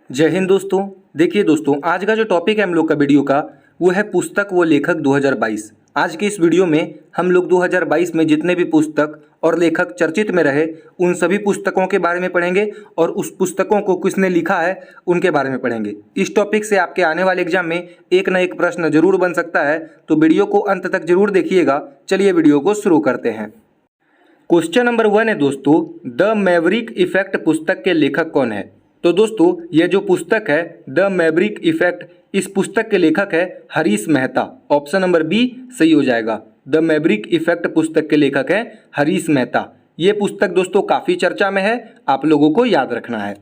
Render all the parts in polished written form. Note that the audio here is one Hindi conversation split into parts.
जय हिंद दोस्तों। देखिए दोस्तों, आज का जो टॉपिक है हम लोग का वीडियो का वो है पुस्तक व लेखक 2022। आज के इस वीडियो में हम लोग 2022 में जितने भी पुस्तक और लेखक चर्चित में रहे उन सभी पुस्तकों के बारे में पढ़ेंगे और उस पुस्तकों को किसने लिखा है उनके बारे में पढ़ेंगे। इस टॉपिक से आपके आने वाले एग्जाम में एक न एक प्रश्न जरूर बन सकता है, तो वीडियो को अंत तक जरूर देखिएगा। चलिए वीडियो को शुरू करते हैं। क्वेश्चन नंबर 1 है दोस्तों, द मैवरिक इफेक्ट पुस्तक के लेखक कौन है? तो दोस्तों यह जो पुस्तक है द मैवरिक इफेक्ट, इस पुस्तक के लेखक है Harish Mehta. Option number B सही हो जाएगा। द मैवरिक इफेक्ट पुस्तक के लेखक है हरीश मेहता। ये पुस्तक दोस्तों काफ़ी चर्चा में है, आप लोगों को याद रखना है।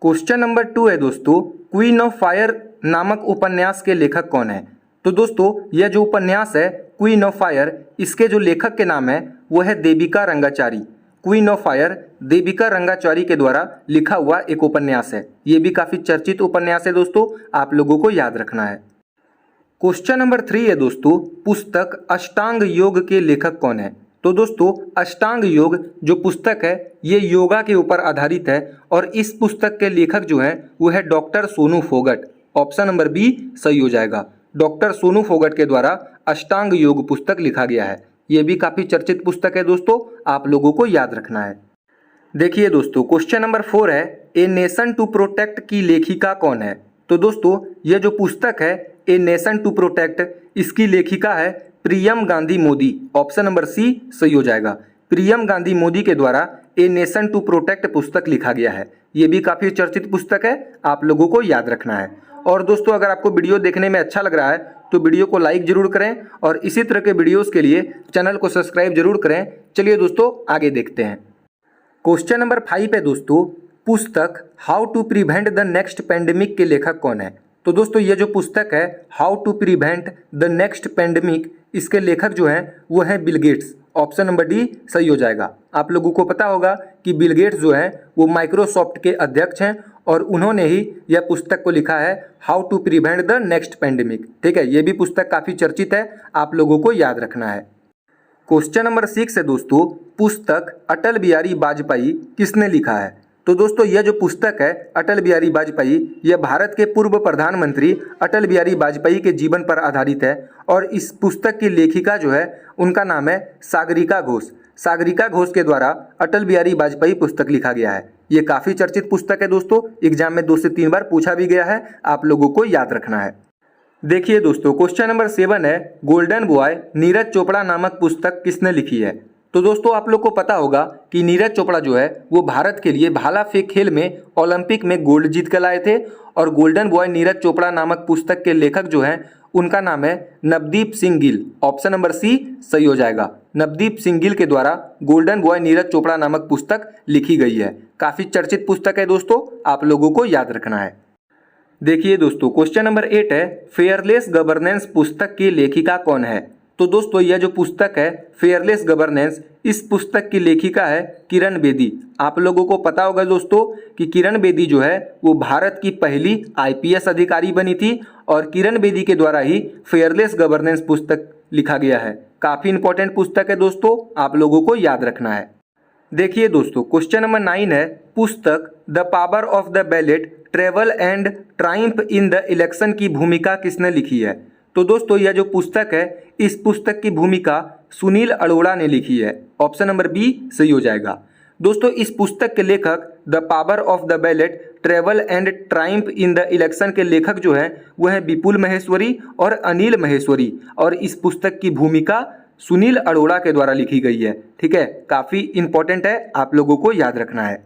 क्वेश्चन नंबर 2 है दोस्तों, क्वीन ऑफ फायर नामक उपन्यास के लेखक कौन है? तो दोस्तों यह जो उपन्यास है क्वीन ऑफ फायर, इसके जो लेखक के नाम है वो है Devika Rangachari. Queen of fire Devika Rangachari के द्वारा लिखा हुआ एक उपन्यास है। ये भी काफ़ी चर्चित उपन्यास है दोस्तों, आप लोगों को याद रखना है। क्वेश्चन नंबर 3 है दोस्तों, पुस्तक अष्टांग योग के लेखक कौन है? तो दोस्तों अष्टांग योग जो पुस्तक है ये योगा के ऊपर आधारित है और इस पुस्तक के लेखक जो है वो है doctor Sonu Phogat. Option number B सही हो जाएगा। डॉक्टर सोनू फोगट के द्वारा अष्टांग योग पुस्तक लिखा गया है। ये भी काफ़ी चर्चित पुस्तक है दोस्तों, आप लोगों को याद रखना है। देखिए दोस्तों क्वेश्चन नंबर 4 है, ए नेशन टू प्रोटेक्ट की लेखिका कौन है? तो दोस्तों ये जो पुस्तक है ए नेशन टू प्रोटेक्ट, इसकी लेखिका है Priyam Gandhi Modi. Option number C सही हो जाएगा। प्रियम गांधी मोदी के द्वारा ए नेशन टू प्रोटेक्ट पुस्तक लिखा गया है। ये भी काफ़ी चर्चित पुस्तक है, आप लोगों को याद रखना है। और दोस्तों अगर आपको वीडियो देखने में अच्छा लग रहा है तो वीडियो को लाइक जरूर करें और इसी तरह के वीडियोस के लिए चैनल को सब्सक्राइब जरूर करें। चलिए दोस्तों आगे देखते हैं। क्वेश्चन नंबर 5 है दोस्तों, पुस्तक how to prevent the next pandemic के लेखक कौन है? तो दोस्तों ये जो पुस्तक है how to prevent the next pandemic, इसके लेखक जो हैं वो हैं Bill Gates. Option number D सही हो जाएगा। आप लोगों को पता होगा कि बिल गेट्स जो हैं वो माइक्रोसॉफ्ट के अध्यक्ष हैं और उन्होंने ही यह पुस्तक को लिखा है how to prevent the next pandemic. ठीक है, ये भी पुस्तक काफ़ी चर्चित है, आप लोगों को याद रखना है। क्वेश्चन नंबर 6 है दोस्तों, पुस्तक अटल बिहारी वाजपेयी किसने लिखा है? तो दोस्तों यह जो पुस्तक है अटल बिहारी वाजपेयी, यह भारत के पूर्व प्रधानमंत्री अटल बिहारी वाजपेयी के जीवन पर आधारित है और इस पुस्तक की लेखिका जो है उनका नाम है सागरिका घोष। सागरिका घोष के द्वारा अटल बिहारी वाजपेयी पुस्तक लिखा गया है। ये काफ़ी चर्चित पुस्तक है दोस्तों, एग्जाम में 2 से 3 बार पूछा भी गया है, आप लोगों को याद रखना है। देखिए दोस्तों क्वेश्चन नंबर 7 है, गोल्डन बॉय नीरज चोपड़ा नामक पुस्तक किसने लिखी है? तो दोस्तों आप लोग को पता होगा कि नीरज चोपड़ा जो है वो भारत के लिए भाला फेंक खेल में ओलंपिक में गोल्ड जीत कर लाए थे और गोल्डन बॉय नीरज चोपड़ा नामक पुस्तक के लेखक जो हैं उनका नाम है Navdeep Singh Gill. Option number C सही हो जाएगा। नवदीप सिंह गिल के द्वारा गोल्डन बॉय नीरज चोपड़ा नामक पुस्तक लिखी गई है। काफ़ी चर्चित पुस्तक है दोस्तों, आप लोगों को याद रखना है। देखिए दोस्तों क्वेश्चन नंबर 8 है, फेयरलेस गवर्नेंस पुस्तक की लेखिका कौन है? तो दोस्तों यह जो पुस्तक है फेयरलेस गवर्नेंस, इस पुस्तक की लेखिका है किरण बेदी। आप लोगों को पता होगा दोस्तों कि किरण बेदी जो है वो भारत की पहली IPS अधिकारी बनी थी और किरण बेदी के द्वारा ही फेयरलेस गवर्नेंस पुस्तक लिखा गया है। काफ़ी इंपॉर्टेंट पुस्तक है दोस्तों, आप लोगों को याद रखना है। देखिए दोस्तों क्वेश्चन नंबर 9 है, पुस्तक the power of the ballot travel and triumph in the election की भूमिका किसने लिखी है? तो दोस्तों यह जो पुस्तक है इस पुस्तक की भूमिका सुनील अरोड़ा ने लिखी है। ऑप्शन नंबर बी सही हो जाएगा। दोस्तों इस पुस्तक के लेखक the power of the ballot travel and triumph in the election के लेखक जो हैं वह हैं विपुल महेश्वरी और अनिल महेश्वरी और इस पुस्तक की भूमिका सुनील अरोड़ा के द्वारा लिखी गई है। ठीक है, काफ़ी इंपॉर्टेंट है, आप लोगों को याद रखना है।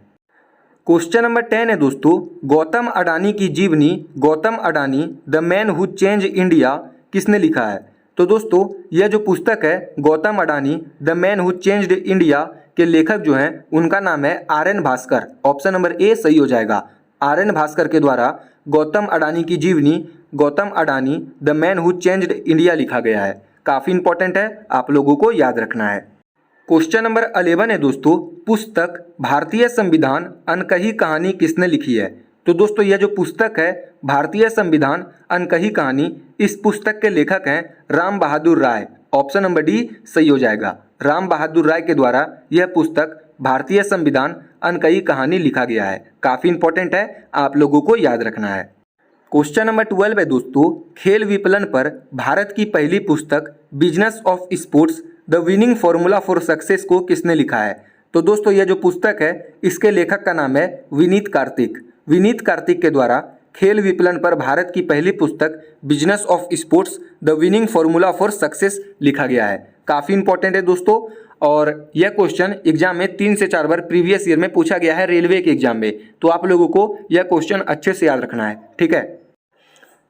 क्वेश्चन नंबर 10 है दोस्तों, गौतम अडानी की जीवनी Gautam Adani the man who change India किसने लिखा है? तो दोस्तों यह जो पुस्तक है Gautam Adani the man who changed India के लेखक जो हैं उनका नाम है RN Bhaskar. Option number A सही हो जाएगा। RN भास्कर के द्वारा गौतम अडानी की जीवनी Gautam Adani the man who changed India लिखा गया है। काफ़ी इंपॉर्टेंट है, आप लोगों को याद रखना है। क्वेश्चन नंबर 11 है दोस्तों, पुस्तक भारतीय संविधान अनकही कहानी किसने लिखी है? तो दोस्तों यह जो पुस्तक है भारतीय संविधान अनकही कहानी, इस पुस्तक के लेखक हैं राम बहादुर राय। ऑप्शन नंबर डी सही हो जाएगा। राम बहादुर राय के द्वारा यह पुस्तक भारतीय संविधान अनकही कहानी लिखा गया है। काफ़ी इंपॉर्टेंट है, आप लोगों को याद रखना है। क्वेश्चन नंबर 12 है दोस्तों, खेल विपणन पर भारत की पहली पुस्तक business of sports the winning formula for success को किसने लिखा है? तो दोस्तों यह जो पुस्तक है इसके लेखक का नाम है विनीत कार्तिक। विनीत कार्तिक के द्वारा खेल विपणन पर भारत की पहली पुस्तक business of sports the winning formula for success लिखा गया है। काफ़ी इंपॉर्टेंट है दोस्तों, और यह क्वेश्चन एग्जाम में 3 से 4 बार प्रीवियस ईयर में पूछा गया है रेलवे के एग्जाम में, तो आप लोगों को यह क्वेश्चन अच्छे से याद रखना है। ठीक है।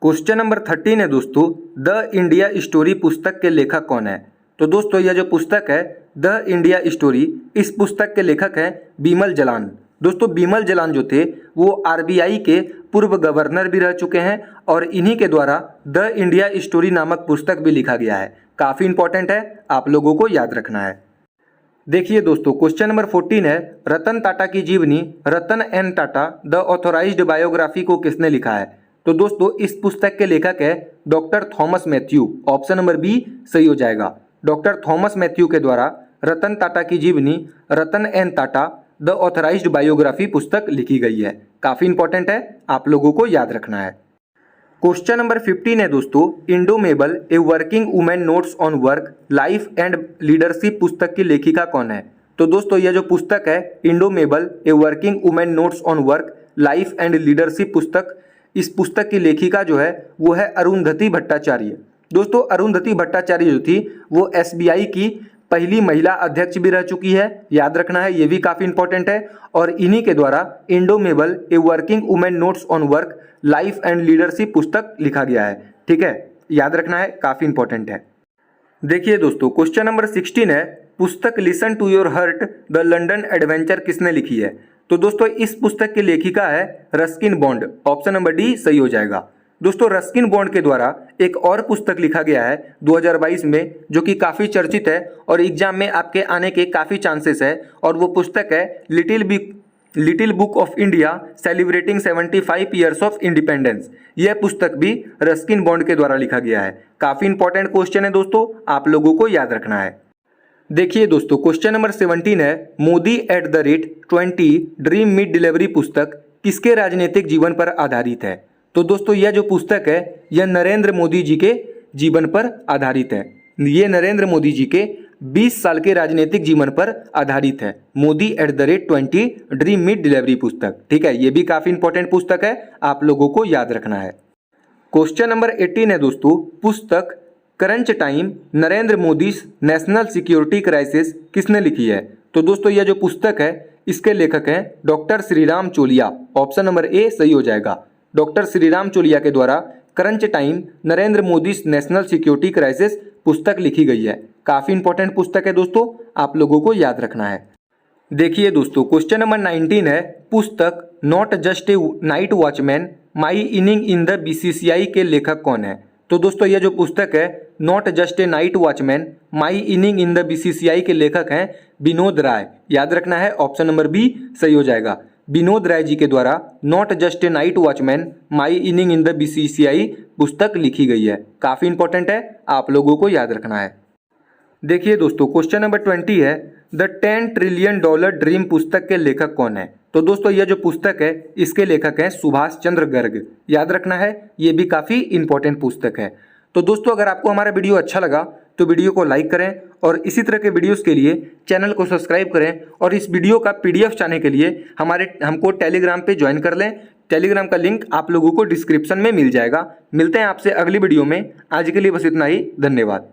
क्वेश्चन नंबर 13 है दोस्तों, द इंडिया स्टोरी पुस्तक के लेखक कौन है? तो दोस्तों यह जो पुस्तक है द इंडिया स्टोरी, इस पुस्तक के लेखक हैं बिमल जलान। दोस्तों बिमल जलान जो थे वो आरबीआई के पूर्व गवर्नर भी रह चुके हैं और इन्हीं के द्वारा द इंडिया स्टोरी नामक पुस्तक भी लिखा गया है। काफ़ी इंपॉर्टेंट है, आप लोगों को याद रखना है। देखिए दोस्तों क्वेश्चन नंबर 14 है, रतन टाटा की जीवनी Ratan N Tata the authorised biography को किसने लिखा है? तो दोस्तों इस पुस्तक के लेखक है doctor Thomas Mathew. Option number B सही हो जाएगा। डॉक्टर थॉमस मैथ्यू के द्वारा रतन टाटा की जीवनी Ratan N Tata the authorised biography पुस्तक लिखी गई है। काफ़ी इंपॉर्टेंट है, आप लोगों को याद रखना है। क्वेश्चन नंबर 15 है दोस्तों, indomitable a working women notes on work life and leadership पुस्तक की लेखिका कौन है? तो दोस्तों यह जो पुस्तक है indomitable a working women notes on work life and leadership पुस्तक, इस पुस्तक की लेखिका जो है वो है अरुंधति भट्टाचार्य। दोस्तों अरुंधति भट्टाचार्य जो थी वो एसबीआई की पहली महिला अध्यक्ष भी रह चुकी है, याद रखना है, ये भी काफ़ी इंपॉर्टेंट है। और इन्हीं के द्वारा indomitable a working women notes on work life and leadership पुस्तक लिखा गया है। ठीक है, याद रखना है, काफ़ी इंपॉर्टेंट है। देखिए दोस्तों क्वेश्चन नंबर 16 है, पुस्तक listen to your heart the London adventure किसने लिखी है? तो दोस्तों इस पुस्तक की लेखिका है Ruskin bond. Option number D सही हो जाएगा। दोस्तों रस्किन बॉन्ड के द्वारा एक और पुस्तक लिखा गया है 2022 में जो कि काफ़ी चर्चित है और एग्जाम में आपके आने के काफ़ी चांसेस है, और वो पुस्तक है little book of India celebrating 75 years of independence. यह पुस्तक भी रस्किन बॉन्ड के द्वारा लिखा गया है। काफ़ी इंपॉर्टेंट क्वेश्चन है दोस्तों, आप लोगों को याद रखना है। देखिए दोस्तों क्वेश्चन नंबर 17 है, मोदी @20 ड्रीम मीट डिलीवरी पुस्तक किसके राजनीतिक जीवन पर आधारित है? तो दोस्तों यह जो पुस्तक है यह नरेंद्र मोदी जी के जीवन पर आधारित है। ये नरेंद्र मोदी जी के 20 साल के राजनीतिक जीवन पर आधारित है। मोदी @20 ड्रीम मीट डिलीवरी पुस्तक। ठीक है, ये भी काफ़ी इंपॉर्टेंट पुस्तक है, आप लोगों को याद रखना है। क्वेश्चन नंबर 18 है दोस्तों, पुस्तक crunch time Narendra Modi national security crisis किसने लिखी है? तो दोस्तों यह जो पुस्तक है इसके लेखक हैं डॉक्टर श्रीराम चोलिया। ऑप्शन नंबर ए सही हो जाएगा। डॉक्टर श्रीराम चोलिया के द्वारा crunch time Narendra Modi national security crisis पुस्तक लिखी गई है। काफ़ी इंपॉर्टेंट पुस्तक है दोस्तों, आप लोगों को याद रखना है। देखिए दोस्तों क्वेश्चन नंबर 19 है, पुस्तक not just a night watchman my inning in the BCCI के लेखक कौन है? तो दोस्तों यह जो पुस्तक है not just a night watchman my inning in the BCCI के लेखक हैं विनोद राय। याद रखना है, ऑप्शन नंबर बी सही हो जाएगा। विनोद राय जी के द्वारा not just a night watchman my inning in the BCCI पुस्तक लिखी गई है। काफ़ी इंपॉर्टेंट है, आप लोगों को याद रखना है। देखिए दोस्तों क्वेश्चन नंबर 20 है, द $10 ट्रिलियन ड्रीम पुस्तक के लेखक कौन है? तो दोस्तों यह जो पुस्तक है इसके लेखक हैं सुभाष चंद्र गर्ग। याद रखना है, ये भी काफ़ी इंपॉर्टेंट पुस्तक है। तो दोस्तों अगर आपको हमारा वीडियो अच्छा लगा तो वीडियो को लाइक करें और इसी तरह के वीडियोस के लिए चैनल को सब्सक्राइब करें, और इस वीडियो का PDF चाहने के लिए हमको टेलीग्राम पे ज्वाइन कर लें। टेलीग्राम का लिंक आप लोगों को डिस्क्रिप्शन में मिल जाएगा। मिलते हैं आपसे अगली वीडियो में। आज के लिए बस इतना ही, धन्यवाद।